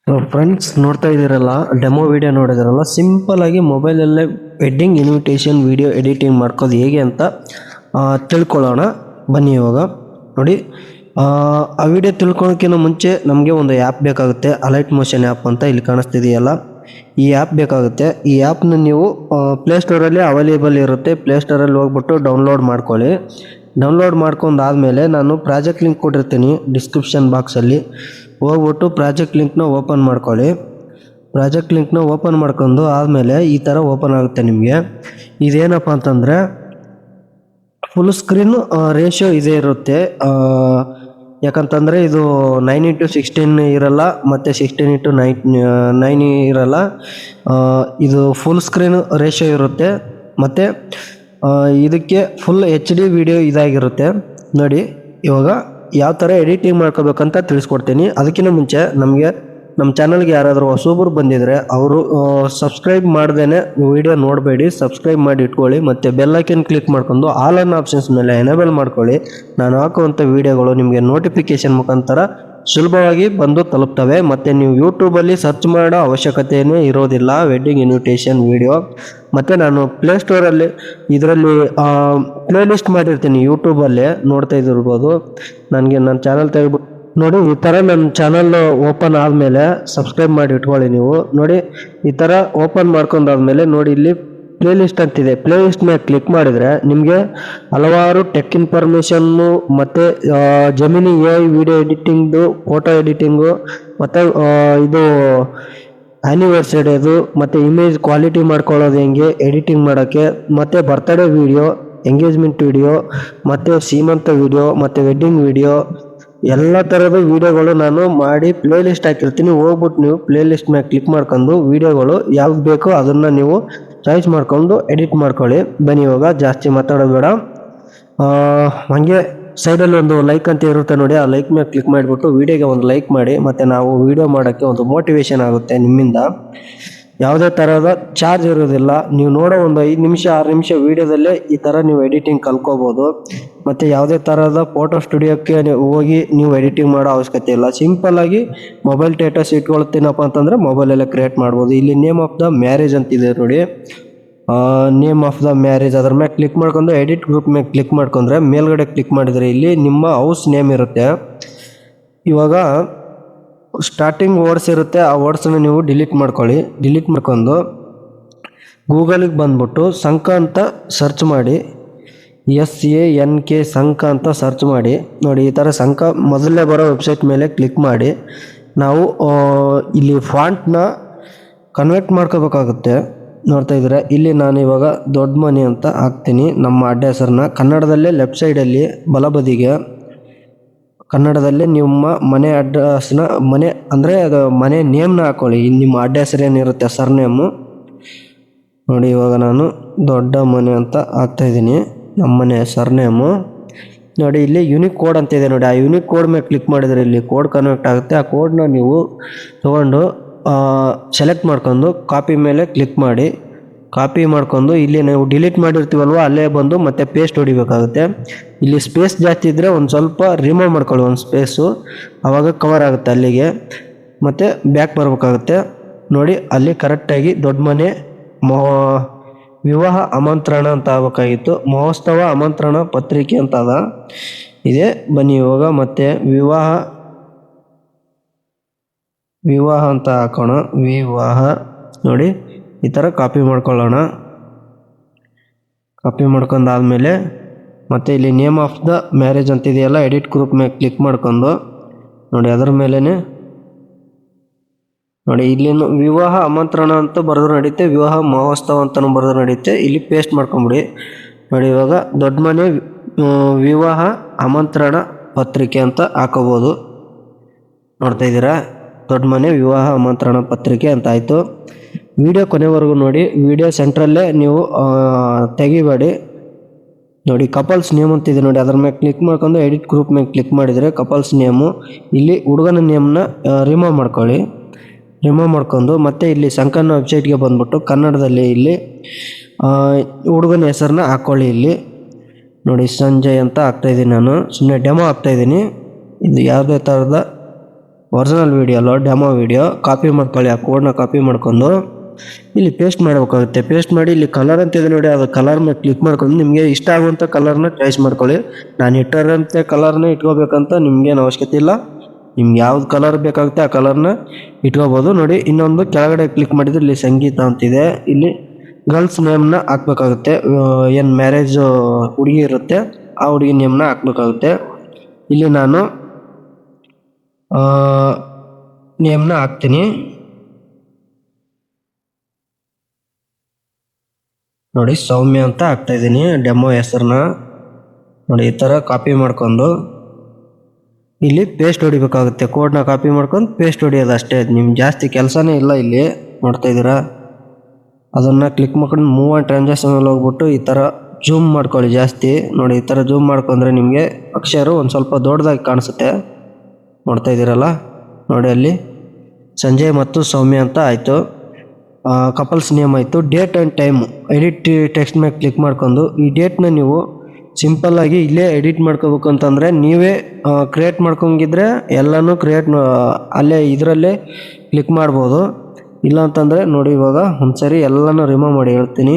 Friends ನೋಡ್ತಾ ಇದ್ದೀರಲ್ಲ, demo video ನೋಡಿದಿರಲ್ಲ, simple ಆಗಿ ಮೊಬೈಲಲ್ಲೇ ವೆಡ್ಡಿಂಗ್ ಇನ್ವಿಟೇಷನ್ ವಿಡಿಯೋ ಎಡಿಟಿಂಗ್ ಮಾಡ್ಕೋದು ಹೇಗೆ ಅಂತ ತಿಳ್ಕೊಳ್ಳೋಣ ಬನ್ನಿ. ಇವಾಗ ನೋಡಿ, ಆ ವಿಡಿಯೋ ತಿಳ್ಕೊಳ್ಳೋಕ್ಕಿಂತ ಮುಂಚೆ ನಮಗೆ ಒಂದು ಆ್ಯಪ್ ಬೇಕಾಗುತ್ತೆ. ಅಲೈಟ್ ಮೋಷನ್ ಆ್ಯಪ್ ಅಂತ ಇಲ್ಲಿ ಕಾಣಿಸ್ತಿದೆಯಲ್ಲ, ಈ ಆ್ಯಪ್ ಬೇಕಾಗುತ್ತೆ. ಈ ಆ್ಯಪ್ನ ನೀವು ಪ್ಲೇಸ್ಟೋರಲ್ಲಿ ಅವೈಲೇಬಲ್ ಇರುತ್ತೆ. ಪ್ಲೇಸ್ಟೋರಲ್ಲಿ ಹೋಗ್ಬಿಟ್ಟು ಡೌನ್ಲೋಡ್ ಮಾಡ್ಕೊಳ್ಳಿ. ಡೌನ್ಲೋಡ್ ಮಾಡ್ಕೊಂಡಾದಮೇಲೆ ನಾನು ಪ್ರಾಜೆಕ್ಟ್ ಲಿಂಕ್ ಕೊಟ್ಟಿರ್ತೀನಿ ಡಿಸ್ಕ್ರಿಪ್ಷನ್ ಬಾಕ್ಸಲ್ಲಿ, ಹೋಗ್ಬಿಟ್ಟು ಪ್ರಾಜೆಕ್ಟ್ ಲಿಂಕ್ನ ಓಪನ್ ಮಾಡ್ಕೊಳ್ಳಿ. ಪ್ರಾಜೆಕ್ಟ್ ಲಿಂಕ್ನ ಓಪನ್ ಮಾಡ್ಕೊಂಡು ಆದಮೇಲೆ ಈ ಥರ ಓಪನ್ ಆಗುತ್ತೆ ನಿಮಗೆ. ಇದೇನಪ್ಪ ಅಂತಂದರೆ ಫುಲ್ ಸ್ಕ್ರೀನ್ ರೇಷಿಯೋ ಇದೇ ಇರುತ್ತೆ. ಯಾಕಂತಂದರೆ ಇದು 9:16 ಇರಲ್ಲ, ಮತ್ತು 16:9 ಇರಲ್ಲ. ಇದು ಫುಲ್ ಸ್ಕ್ರೀನ್ ರೇಷಿಯೋ ಇರುತ್ತೆ. ಮತ್ತು ಇದಕ್ಕೆ ಫುಲ್ HD ವಿಡಿಯೋ ಇದಾಗಿರುತ್ತೆ. ನೋಡಿ, ಇವಾಗ ಯಾವ ಥರ ಎಡಿಟಿಂಗ್ ಮಾಡ್ಕೋಬೇಕಂತ ತಿಳಿಸ್ಕೊಡ್ತೀನಿ. ಅದಕ್ಕಿಂತ ಮುಂಚೆ ನಮ್ಮ ಚಾನಲ್ಗೆ ಯಾರಾದರೂ ಹೊಸೊಬ್ಬರು ಬಂದಿದ್ದರೆ ಅವರು ಸಬ್ಸ್ಕ್ರೈಬ್ ಮಾಡ್ದೇ ವಿಡಿಯೋ ನೋಡಬೇಡಿ, ಸಬ್ಸ್ಕ್ರೈಬ್ ಮಾಡಿ ಇಟ್ಕೊಳ್ಳಿ. ಮತ್ತು ಬೆಲ್ಲೈಕನ್ ಕ್ಲಿಕ್ ಮಾಡ್ಕೊಂಡು ಆಲ್ ಅನ್ ಆಪ್ಷನ್ಸ್ ಮೇಲೆ ಎನೇಬಲ್ ಮಾಡ್ಕೊಳ್ಳಿ. ನಾನು ಹಾಕುವಂಥ ವೀಡಿಯೋಗಳು ನಿಮಗೆ ನೋಟಿಫಿಕೇಷನ್ ಮುಖಾಂತರ ಸುಲಭವಾಗಿ ಬಂದು ತಲುಪ್ತವೆ. ಮತ್ತು ನೀವು ಯೂಟ್ಯೂಬಲ್ಲಿ ಸರ್ಚ್ ಮಾಡೋ ಅವಶ್ಯಕತೆಯೇ ಇರೋದಿಲ್ಲ ವೆಡ್ಡಿಂಗ್ ಇನ್ವಿಟೇಷನ್ ವಿಡಿಯೋ. ಮತ್ತು ನಾನು ಪ್ಲೇಸ್ಟೋರಲ್ಲಿ ಇದರಲ್ಲಿ ಪ್ಲೇಲಿಸ್ಟ್ ಮಾಡಿರ್ತೀನಿ, ಯೂಟ್ಯೂಬಲ್ಲೇ ನೋಡ್ತಾ ಇದ್ದಿರ್ಬೋದು. ನನ್ನ ಚಾನಲ್ ತೆಗೆದ್ಬಿಟ್ಟು ನೋಡಿ, ಈ ಥರ ನನ್ನ ಚಾನಲ್ ಓಪನ್ ಆದಮೇಲೆ ಸಬ್ಸ್ಕ್ರೈಬ್ ಮಾಡಿ ಇಟ್ಕೊಳ್ಳಿ ನೀವು. ನೋಡಿ, ಈ ಥರ ಓಪನ್ ಮಾಡ್ಕೊಂಡಾದ್ಮೇಲೆ ನೋಡಿ, ಇಲ್ಲಿ ಪ್ಲೇಲಿಸ್ಟ್ ಅಂತಿದೆ. ಪ್ಲೇಲಿಸ್ಟ್ ಮೇಲೆ ಕ್ಲಿಕ್ ಮಾಡಿದರೆ ನಿಮಗೆ ಹಲವಾರು ಟೆಕ್ ಇನ್ಫಾರ್ಮೇಷನ್ನು ಮತ್ತು ಜೆಮಿನಿ AI ವಿಡಿಯೋ ಎಡಿಟಿಂಗ್ದು, ಫೋಟೋ ಎಡಿಟಿಂಗು, ಮತ್ತು ಇದು ಆ್ಯನಿವರ್ಸರಿದು, ಮತ್ತು ಇಮೇಜ್ ಕ್ವಾಲಿಟಿ ಮಾಡ್ಕೊಳ್ಳೋದು ಹೆಂಗೆ ಎಡಿಟಿಂಗ್ ಮಾಡೋಕ್ಕೆ, ಮತ್ತು ಬರ್ತ್ಡೇ ವಿಡಿಯೋ, ಎಂಗೇಜ್ಮೆಂಟ್ ವಿಡಿಯೋ, ಮತ್ತು ಸೀಮಂತ ವಿಡಿಯೋ, ಮತ್ತು ವೆಡ್ಡಿಂಗ್ ವಿಡಿಯೋ, ಎಲ್ಲ ಥರದ ವೀಡಿಯೋಗಳು ನಾನು ಮಾಡಿ ಪ್ಲೇಲಿಸ್ಟ್ ಹಾಕಿರ್ತೀನಿ. ಹೋಗ್ಬಿಟ್ಟು ನೀವು ಪ್ಲೇಲಿಸ್ಟ್ ಮೇಲೆ ಕ್ಲಿಕ್ ಮಾಡ್ಕೊಂಡು ವೀಡಿಯೋಗಳು ಯಾವ್ದು ಬೇಕೋ ಅದನ್ನು ನೀವು ಚಾಯ್ಸ್ ಮಾಡ್ಕೊಂಡು ಎಡಿಟ್ ಮಾಡ್ಕೊಳ್ಳಿ. ಬನ್ನಿ, ಇವಾಗ ಜಾಸ್ತಿ ಮಾತಾಡೋದು ಬೇಡ. ಹಾಗೆ ಸೈಡಲ್ಲಿ ಒಂದು ಲೈಕ್ ಅಂತ ಇರುತ್ತೆ ನೋಡಿ, ಆ ಲೈಕ್ ಮೇಲೆ ಕ್ಲಿಕ್ ಮಾಡಿಬಿಟ್ಟು ವೀಡಿಯೋಗೆ ಒಂದು ಲೈಕ್ ಮಾಡಿ. ಮತ್ತು ನಾವು ವೀಡಿಯೋ ಮಾಡೋಕ್ಕೆ ಒಂದು ಮೋಟಿವೇಶನ್ ಆಗುತ್ತೆ ನಿಮ್ಮಿಂದ. ಯಾವುದೇ ಥರದ ಚಾರ್ಜ್ ಇರೋದಿಲ್ಲ. ನೀವು ನೋಡೋ ಒಂದು 5 ನಿಮಿಷ 6 ನಿಮಿಷ ವೀಡಿಯೋದಲ್ಲೇ ಈ ಥರ ನೀವು ಎಡಿಟಿಂಗ್ ಕಲ್ಕೋಬೋದು. ಮತ್ತು ಯಾವುದೇ ಥರದ ಫೋಟೋ ಸ್ಟುಡಿಯೋಕ್ಕೆ ಹೋಗಿ ನೀವು ಎಡಿಟಿಂಗ್ ಮಾಡೋ ಅವಶ್ಯಕತೆ ಇಲ್ಲ. ಸಿಂಪಲ್ಲಾಗಿ ಮೊಬೈಲ್ ಸ್ಟೇಟಸ್ ಇಟ್ಕೊಳ್ತೀನಪ್ಪ ಅಂತಂದರೆ ಮೊಬೈಲಲ್ಲೇ ಕ್ರಿಯೇಟ್ ಮಾಡ್ಬೋದು. ಇಲ್ಲಿ ನೇಮ್ ಆಫ್ ದ ಮ್ಯಾರೇಜ್ ಅಂತಿದೆ ನೋಡಿ, ನೇಮ್ ಆಫ್ ದ ಮ್ಯಾರೇಜ್, ಅದ್ರ ಮೇಲೆ ಕ್ಲಿಕ್ ಮಾಡ್ಕೊಂಡು ಎಡಿಟ್ ಗ್ರೂಪ್ ಮೇಲೆ ಕ್ಲಿಕ್ ಮಾಡ್ಕೊಂಡ್ರೆ ಮೇಲ್ಗಡೆ ಕ್ಲಿಕ್ ಮಾಡಿದರೆ ಇಲ್ಲಿ ನಿಮ್ಮ ಹೌಸ್ ನೇಮ್ ಇರುತ್ತೆ. ಇವಾಗ ಸ್ಟಾರ್ಟಿಂಗ್ ವರ್ಡ್ಸ್ ಇರುತ್ತೆ, ಆ ವರ್ಡ್ಸನ್ನು ನೀವು ಡಿಲೀಟ್ ಮಾಡ್ಕೊಳ್ಳಿ. ಡಿಲೀಟ್ ಮಾಡ್ಕೊಂಡು ಗೂಗಲಿಗೆ ಬಂದ್ಬಿಟ್ಟು ಸಂಕ ಅಂತ ಸರ್ಚ್ ಮಾಡಿ, SANK ಸಂಕ ಅಂತ ಸರ್ಚ್ ಮಾಡಿ. ನೋಡಿ, ಈ ಥರ ಸಂಕ ಮೊದಲೇ ಬರೋ ವೆಬ್ಸೈಟ್ ಮೇಲೆ ಕ್ಲಿಕ್ ಮಾಡಿ ನಾವು ಇಲ್ಲಿ ಫಾಂಟ್ನ ಕನ್ವರ್ಟ್ ಮಾಡ್ಕೋಬೇಕಾಗುತ್ತೆ. ನೋಡ್ತಾ ಇದ್ದೀರಾ, ಇಲ್ಲಿ ನಾನು ಇವಾಗ ದೊಡ್ಡ ಮನೆ ಅಂತ ಹಾಕ್ತೀನಿ. ನಮ್ಮ ಅಡ್ಡ ಹೆಸರನ್ನ ಕನ್ನಡದಲ್ಲೇ ಲೆಫ್ಟ್ ಸೈಡಲ್ಲಿ ಬಲಬದಿಗೆ ಕನ್ನಡದಲ್ಲೇ ನಿಮ್ಮ ಮನೆ ಅಡ್ರೆಸ್ನ, ಮನೆ ಅಂದರೆ ಅದು ಮನೆ ನೇಮ್ನ ಹಾಕ್ಕೊಳ್ಳಿ. ನಿಮ್ಮ ಅಡ್ಡ ಹೆಸರು ಏನಿರುತ್ತೆ ಸರ್ನೇಮು ನೋಡಿ. ಇವಾಗ ನಾನು ದೊಡ್ಡ ಮನೆ ಅಂತ ಹಾಕ್ತಾಯಿದ್ದೀನಿ, ನಮ್ಮ ಮನೆ ಸರ್ನೇಮು. ನೋಡಿ, ಇಲ್ಲಿ ಯೂನಿಕ್ ಕೋಡ್ ಅಂತ ಇದೆ ನೋಡಿ, ಆ ಯೂನಿಕ್ ಕೋಡ್ ಮೇಲೆ ಕ್ಲಿಕ್ ಮಾಡಿದರೆ ಇಲ್ಲಿ ಕೋಡ್ ಕನ್ವರ್ಟ್ ಆಗುತ್ತೆ. ಆ ಕೋಡ್ನ ನೀವು ತೊಗೊಂಡು ಸೆಲೆಕ್ಟ್ ಮಾಡ್ಕೊಂಡು ಕಾಪಿ ಮೇಲೆ ಕ್ಲಿಕ್ ಮಾಡಿ. ಕಾಪಿ ಮಾಡ್ಕೊಂಡು ಇಲ್ಲಿ ನಾವು ಡಿಲೀಟ್ ಮಾಡಿರ್ತೀವಲ್ವ ಅಲ್ಲೇ ಬಂದು ಮತ್ತೆ ಪೇಸ್ಟ್ ಹೊಡಿಬೇಕಾಗುತ್ತೆ. ಇಲ್ಲಿ ಸ್ಪೇಸ್ ಜಾಸ್ತಿ ಇದ್ದರೆ ಒಂದು ಸ್ವಲ್ಪ ರಿಮೂವ್ ಮಾಡ್ಕೊಳ್ಳಿ, ಒಂದು ಸ್ಪೇಸು, ಆವಾಗ ಕವರ್ ಆಗುತ್ತೆ ಅಲ್ಲಿಗೆ. ಮತ್ತು ಬ್ಯಾಕ್ ಬರಬೇಕಾಗುತ್ತೆ. ನೋಡಿ, ಅಲ್ಲಿ ಕರೆಕ್ಟಾಗಿ ದೊಡ್ಡ ಮನೆ ವಿವಾಹ ಆಮಂತ್ರಣ ಅಂತ ಆಗಬೇಕಾಗಿತ್ತು. ಮಹೋತ್ಸವ ಆಮಂತ್ರಣ ಪತ್ರಿಕೆ ಅಂತ ಇದೆ. ಬನ್ನಿ, ಇವಾಗ ಮತ್ತೆ ವಿವಾಹ ಅಂತ ಹಾಕೋಣ. ವಿವಾಹ ನೋಡಿ, ಈ ಥರ ಕಾಪಿ ಮಾಡ್ಕೊಳ್ಳೋಣ. ಕಾಪಿ ಮಾಡ್ಕೊಂಡಾದ್ಮೇಲೆ ಮತ್ತು ಇಲ್ಲಿ ನೇಮ್ ಆಫ್ ದ ಮ್ಯಾರೇಜ್ ಅಂತಿದೆಯಲ್ಲ, ಎಡಿಟ್ ಗ್ರೂಪ್ ಮೇಲೆ ಕ್ಲಿಕ್ ಮಾಡ್ಕೊಂಡು ನೋಡಿ, ಅದರ ಮೇಲೇ ನೋಡಿ, ಇಲ್ಲಿನ ವಿವಾಹ ಆಮಂತ್ರಣ ಅಂತ ಬರೆದು ನಡೆಯುತ್ತೆ, ವಿವಾಹ ಮಹೋತ್ಸವ ಅಂತಲೂ ಬರೆದು ನಡೆಯುತ್ತೆ. ಇಲ್ಲಿ ಪೇಸ್ಟ್ ಮಾಡ್ಕೊಂಬಿಡಿ. ನೋಡಿ, ಇವಾಗ ದೊಡ್ಡ ಮನೆ ವಿವಾಹ ಆಮಂತ್ರಣ ಪತ್ರಿಕೆ ಅಂತ ಹಾಕೋಬೋದು. ನೋಡ್ತಾ ಇದ್ದೀರಾ, ದೊಡ್ಡ ಮನೆ ವಿವಾಹ ಆಮಂತ್ರಣ ಪತ್ರಿಕೆ ಅಂತ ಆಯಿತು. ವಿಡಿಯೋ ಕೊನೆವರೆಗೂ ನೋಡಿ. ವಿಡಿಯೋ ಸೆಂಟ್ರಲ್ಲೇ ನೀವು ತೆಗಿಬೇಡಿ. ನೋಡಿ, ಕಪಲ್ಸ್ ನೇಮ್ ಅಂತಿದೆ ನೋಡಿ, ಅದ್ರ ಮೇಲೆ ಕ್ಲಿಕ್ ಮಾಡ್ಕೊಂಡು ಎಡಿಟ್ ಗ್ರೂಪ್ ಮೇಲೆ ಕ್ಲಿಕ್ ಮಾಡಿದರೆ ಕಪಲ್ಸ್ ನೇಮು, ಇಲ್ಲಿ ಹುಡುಗನ ನೇಮ್ನ ರಿಮೂವ್ ಮಾಡ್ಕೊಳ್ಳಿ. ರಿಮೂವ್ ಮಾಡ್ಕೊಂಡು ಮತ್ತೆ ಇಲ್ಲಿ ಸಂಕನ್ನ ವೆಬ್ಸೈಟ್ಗೆ ಬಂದ್ಬಿಟ್ಟು ಕನ್ನಡದಲ್ಲಿ ಇಲ್ಲಿ ಹುಡುಗನ ಹೆಸರನ್ನ ಹಾಕ್ಕೊಳ್ಳಿ. ಇಲ್ಲಿ ನೋಡಿ, ಸಂಜಯ್ ಅಂತ ಹಾಕ್ತಾಯಿದ್ದೀನಿ. ನಾನು ಸುಮ್ಮನೆ ಡೆಮೋ ಹಾಕ್ತಾಯಿದ್ದೀನಿ. ಇದು ಯಾವುದೇ ಥರದ ಒರಿಜಿನಲ್ ವೀಡಿಯೋ ಅಲ್ಲ, ಡೆಮೋ ವೀಡಿಯೋ ಕಾಪಿ ಮಾಡ್ಕೊಳ್ಳಿ. ಆ ಕೋಡ್ನ ಕಾಪಿ ಮಾಡ್ಕೊಂಡು ಇಲ್ಲಿ ಪೇಸ್ಟ್ ಮಾಡಬೇಕಾಗುತ್ತೆ. ಪೇಸ್ಟ್ ಮಾಡಿ ಇಲ್ಲಿ ಕಲರ್ ಅಂತ ಇದೆ ನೋಡಿ, ಅದು ಕಲರ್ ಮೇಲೆ ಕ್ಲಿಕ್ ಮಾಡ್ಕೊಂಡು ನಿಮಗೆ ಇಷ್ಟ ಆಗುವಂಥ ಕಲರ್ನ ಚಾಯ್ಸ್ ಮಾಡ್ಕೊಳ್ಳಿ. ನಾನು ಇಟ್ಟಿರೋಂಥ ಕಲರ್ನ ಇಟ್ಕೋಬೇಕಂತ ನಿಮ್ಗೇನು ಅವಶ್ಯಕತೆ ಇಲ್ಲ. ನಿಮ್ಗೆ ಯಾವ್ದು ಕಲರ್ ಬೇಕಾಗುತ್ತೆ ಆ ಕಲರ್ನ ಇಟ್ಕೋಬೋದು. ನೋಡಿ ಇನ್ನೊಂದು ಕೆಳಗಡೆ ಕ್ಲಿಕ್ ಮಾಡಿದ್ರೆ ಇಲ್ಲಿ ಸಂಗೀತ ಅಂತಿದೆ, ಇಲ್ಲಿ ಗರ್ಲ್ಸ್ ನೇಮ್ನ ಹಾಕ್ಬೇಕಾಗುತ್ತೆ. ಏನು ಮ್ಯಾರೇಜ್ ಹುಡುಗಿ ಇರುತ್ತೆ ಆ ಹುಡುಗಿ ನೇಮ್ನ ಹಾಕ್ಬೇಕಾಗುತ್ತೆ. ಇಲ್ಲಿ ನಾನು ನೇಮ್ನ ಹಾಕ್ತೀನಿ. ನೋಡಿ ಸೌಮ್ಯ ಅಂತ ಹಾಕ್ತಾ ಇದ್ದೀನಿ ಡೆಮೋ ಹೆಸರನ್ನ. ನೋಡಿ ಈ ಥರ ಕಾಪಿ ಮಾಡ್ಕೊಂಡು ಇಲ್ಲಿ ಪೇಸ್ಟ್ ಹೊಡಿಬೇಕಾಗುತ್ತೆ. ಕೋಡ್ನ ಕಾಪಿ ಮಾಡ್ಕೊಂಡು ಪೇಸ್ಟ್ ಹೊಡಿಯೋದು ಅಷ್ಟೇ. ನಿಮ್ಗೆ ಜಾಸ್ತಿ ಕೆಲಸನೇ ಇಲ್ಲ. ಇಲ್ಲಿ ನೋಡ್ತಾ ಇದ್ದೀರಾ, ಅದನ್ನು ಕ್ಲಿಕ್ ಮಾಡ್ಕೊಂಡು ಮೂವ್ ಆ್ಯಂಡ್ ಟ್ರಾನ್ಸಾಕ್ಷನಲ್ಲಿ ಹೋಗ್ಬಿಟ್ಟು ಈ ಥರ ಜೂಮ್ ಮಾಡ್ಕೊಳ್ಳಿ ಜಾಸ್ತಿ. ನೋಡಿ ಈ ಥರ ಜೂಮ್ ಮಾಡ್ಕೊಂಡ್ರೆ ನಿಮಗೆ ಅಕ್ಷರ ಒಂದು ಸ್ವಲ್ಪ ದೊಡ್ಡದಾಗಿ ಕಾಣಿಸುತ್ತೆ. ನೋಡ್ತಾ ಇದ್ದೀರಲ್ಲ, ನೋಡಿ ಅಲ್ಲಿ ಸಂಜಯ್ ಮತ್ತು ಸೌಮ್ಯ ಅಂತ ಆಯಿತು. ಕಪಲ್ಸ್ ನೇಮ್ ಆಯಿತು. Date and time edit text ಮೇಲೆ ಕ್ಲಿಕ್ ಮಾಡ್ಕೊಂಡು ಈ ಡೇಟ್ನ ನೀವು ಸಿಂಪಲ್ಲಾಗಿ ಇಲ್ಲೇ ಎಡಿಟ್ ಮಾಡ್ಕೋಬೇಕು ಅಂತಂದರೆ ನೀವೇ ಕ್ರಿಯೇಟ್ ಮಾಡ್ಕೊಂಗಿದ್ರೆ ಎಲ್ಲನೂ ಅಲ್ಲೇ ಇದರಲ್ಲೇ ಕ್ಲಿಕ್ ಮಾಡ್ಬೋದು. ಇಲ್ಲ ಅಂತಂದರೆ ನೋಡಿ ಇವಾಗ ಒಂದ್ಸರಿ ಎಲ್ಲನೂ ರಿಮೂವ್ ಮಾಡಿ ಹೇಳ್ತೀನಿ.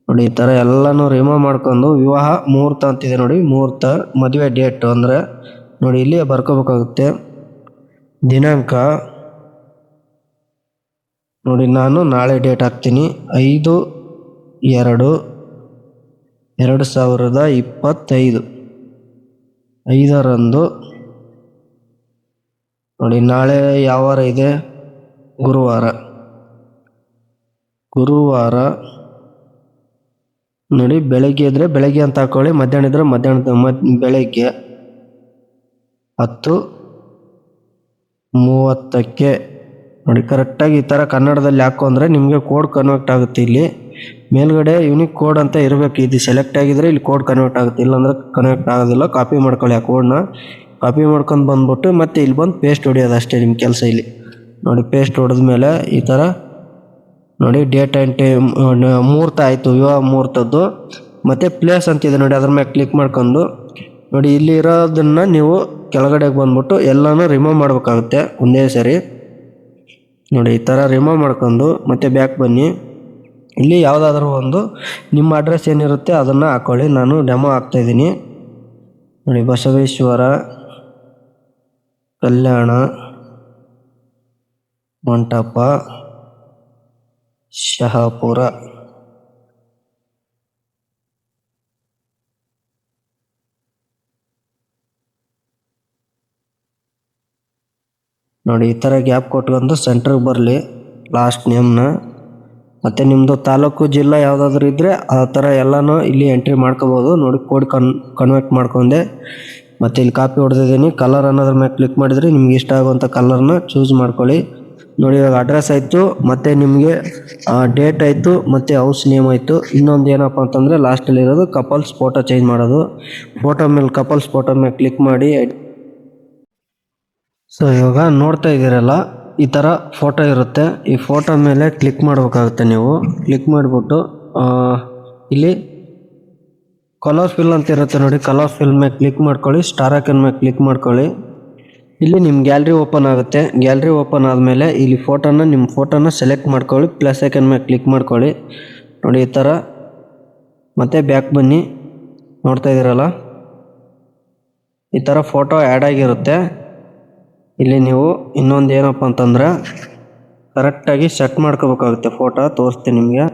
ನೋಡಿ ಈ ಥರ ಎಲ್ಲನೂ ರಿಮೂವ್ ಮಾಡ್ಕೊಂಡು ವಿವಾಹ ಮುಹೂರ್ತ ಅಂತಿದೆ ನೋಡಿ, ಮುಹೂರ್ತ ಮದುವೆ ಡೇಟು ಅಂದರೆ ನೋಡಿ ಇಲ್ಲಿ ಬರ್ಕೋಬೇಕಾಗುತ್ತೆ. ದಿನಾಂಕ ನೋಡಿ ನಾನು ನಾಳೆ ಡೇಟ್ ಹಾಕ್ತೀನಿ, 5/2/2025 5ರಂದು. ನೋಡಿ ನಾಳೆ ಯಾವ ವಾರ ಇದೆ? ಗುರುವಾರ. ನೋಡಿ ಬೆಳಗ್ಗೆ ಇದ್ದರೆ ಬೆಳಗ್ಗೆ ಅಂತ ಹಾಕೊಳ್ಳಿ, ಮಧ್ಯಾಹ್ನ ಇದ್ದರೆ ಬೆಳಗ್ಗೆ 10:30ಕ್ಕೆ. ನೋಡಿ ಕರೆಕ್ಟಾಗಿ ಈ ಥರ ಕನ್ನಡದಲ್ಲಿ ಹಾಕೊಂಡ್ರೆ ನಿಮಗೆ ಕೋಡ್ ಕನ್ವರ್ಟ್ ಆಗುತ್ತೆ. ಇಲ್ಲಿ ಮೇಲ್ಗಡೆ ಯೂನಿಕ್ ಕೋಡ್ ಅಂತ ಇರಬೇಕು. ಇದು ಸೆಲೆಕ್ಟ್ ಆಗಿದ್ರೆ ಇಲ್ಲಿ ಕೋಡ್ ಕನ್ವರ್ಟ್ ಆಗುತ್ತೆ, ಇಲ್ಲಾಂದ್ರೆ ಕನ್ವರ್ಟ್ ಆಗೋದಿಲ್ಲ. ಕಾಪಿ ಮಾಡ್ಕೊಳ್ಳಿ ಆ ಕೋಡ್ನ. ಕಾಪಿ ಮಾಡ್ಕೊಂಡು ಬಂದ್ಬಿಟ್ಟು ಮತ್ತೆ ಇಲ್ಲಿ ಬಂದು ಪೇಸ್ಟ್ ಹೊಡಿಯೋದು ಅಷ್ಟೇ ನಿಮ್ಮ ಕೆಲಸ. ಇಲ್ಲಿ ನೋಡಿ ಪೇಸ್ಟ್ ಹೊಡೆದ್ಮೇಲೆ ಈ ಥರ ನೋಡಿ ಡೇಟ್ ಆ್ಯಂಡ್ ಟೈಮ್ ಮುಹೂರ್ತ ಆಯಿತು, ವಿವಾಹ ಮುಹೂರ್ತದ್ದು. ಮತ್ತು ಪ್ಲೇಸ್ ಅಂತಿದೆ ನೋಡಿ, ಅದ್ರ ಮೇಲೆ ಕ್ಲಿಕ್ ಮಾಡ್ಕೊಂಡು ನೋಡಿ ಇಲ್ಲಿ ಇರೋದನ್ನು ನೀವು ಕೆಳಗಡೆಗೆ ಬಂದ್ಬಿಟ್ಟು ಎಲ್ಲನೂ ರಿಮೂವ್ ಮಾಡಬೇಕಾಗುತ್ತೆ ಒಂದೇ ಸರಿ. ನೋಡಿ ಈ ಥರ ರಿಮೂವ್ ಮಾಡ್ಕೊಂಡು ಮತ್ತೆ ಬ್ಯಾಕ್ ಬನ್ನಿ. ಇಲ್ಲಿ ಯಾವುದಾದ್ರೂ ಒಂದು ನಿಮ್ಮ ಅಡ್ರೆಸ್ ಏನಿರುತ್ತೆ ಅದನ್ನು ಹಾಕ್ಕೊಳ್ಳಿ. ನಾನು ಡೆಮೋ ಹಾಕ್ತಾಯಿದ್ದೀನಿ ನೋಡಿ, ಬಸವೇಶ್ವರ ಕಲ್ಯಾಣ ಮಂಟಪ, ಶಹಾಪುರ. ನೋಡಿ ಈ ಥರ ಗ್ಯಾಪ್ ಕೊಟ್ಕೊಂಡು ಸೆಂಟ್ರಿಗೆ ಬರಲಿ ಲಾಸ್ಟ್ ನೇಮ್ನ. ಮತ್ತು ನಿಮ್ಮದು ತಾಲೂಕು ಜಿಲ್ಲಾ ಯಾವುದಾದ್ರೂ ಇದ್ದರೆ ಆ ಥರ ಎಲ್ಲನೂ ಇಲ್ಲಿ ಎಂಟ್ರಿ ಮಾಡ್ಕೋಬೋದು. ನೋಡಿ ಕೋಡ್ ಕನ್ವರ್ಟ್ ಮಾಡ್ಕೊಂಡೆ. ಮತ್ತು ಇಲ್ಲಿ ಕಾಪಿ ಹೊಡೆದಿದ್ದೀನಿ. ಕಲರ್ ಅನ್ನೋದ್ರ ಮೇಲೆ ಕ್ಲಿಕ್ ಮಾಡಿದರೆ ನಿಮ್ಗೆ ಇಷ್ಟ ಆಗುವಂಥ ಕಲರ್ನ ಚೂಸ್ ಮಾಡ್ಕೊಳ್ಳಿ. ನೋಡಿ ಇವಾಗ ಅಡ್ರೆಸ್ ಆಯಿತು, ಮತ್ತು ನಿಮಗೆ ಡೇಟ್ ಆಯಿತು, ಮತ್ತು ಹೌಸ್ ನೇಮ್ ಆಯಿತು. ಇನ್ನೊಂದು ಏನಪ್ಪ ಅಂತಂದರೆ ಲಾಸ್ಟಲ್ಲಿ ಇರೋದು ಕಪಲ್ಸ್ ಫೋಟೋ ಚೇಂಜ್ ಮಾಡೋದು. ಕಪಲ್ಸ್ ಫೋಟೋ ಮೇಲೆ ಕ್ಲಿಕ್ ಮಾಡಿ. ಸೊ ಇವಾಗ ನೋಡ್ತಾ ಇದ್ದೀರಲ್ಲ, ಈ ಥರ ಫೋಟೋ ಇರುತ್ತೆ. ಈ ಫೋಟೋ ಮೇಲೆ ಕ್ಲಿಕ್ ಮಾಡಬೇಕಾಗುತ್ತೆ. ನೀವು ಕ್ಲಿಕ್ ಮಾಡಿಬಿಟ್ಟು ಇಲ್ಲಿ ಕಲರ್ ಫಿಲ್ ಅಂತ ಇರುತ್ತೆ ನೋಡಿ, ಕಲರ್ ಫಿಲ್ ಮೇಲೆ ಕ್ಲಿಕ್ ಮಾಡ್ಕೊಳ್ಳಿ. ಸ್ಟಾರ್ ಐಕನ್ ಮೇಲೆ ಕ್ಲಿಕ್ ಮಾಡ್ಕೊಳ್ಳಿ. ಇಲ್ಲಿ ನಿಮ್ಮ ಗ್ಯಾಲರಿ ಓಪನ್ ಆಗುತ್ತೆ. ಗ್ಯಾಲರಿ ಓಪನ್ ಆದಮೇಲೆ ಇಲ್ಲಿ ನಿಮ್ಮ ಫೋಟೋನ ಸೆಲೆಕ್ಟ್ ಮಾಡ್ಕೊಳ್ಳಿ. ಪ್ಲಸ್ ಐಕನ್ ಮೇಲೆ ಕ್ಲಿಕ್ ಮಾಡ್ಕೊಳ್ಳಿ. ನೋಡಿ ಈ ಥರ ಮತ್ತೆ ಬ್ಯಾಕ್ ಬನ್ನಿ. ನೋಡ್ತಾ ಇದ್ದೀರಲ್ಲ, ಈ ಥರ ಫೋಟೋ ಆ್ಯಡ್ ಆಗಿರುತ್ತೆ. ಇಲ್ಲಿ ನೀವು ಇನ್ನೊಂದು ಏನಪ್ಪ ಅಂತಂದ್ರೆ ಕರೆಕ್ಟಾಗಿ ಸೆಟ್ ಮಾಡ್ಕೋಬೇಕಾಗುತ್ತೆ ಫೋಟೋ. ತೋರಿಸ್ತೀನಿ ನಿಮಗೆ.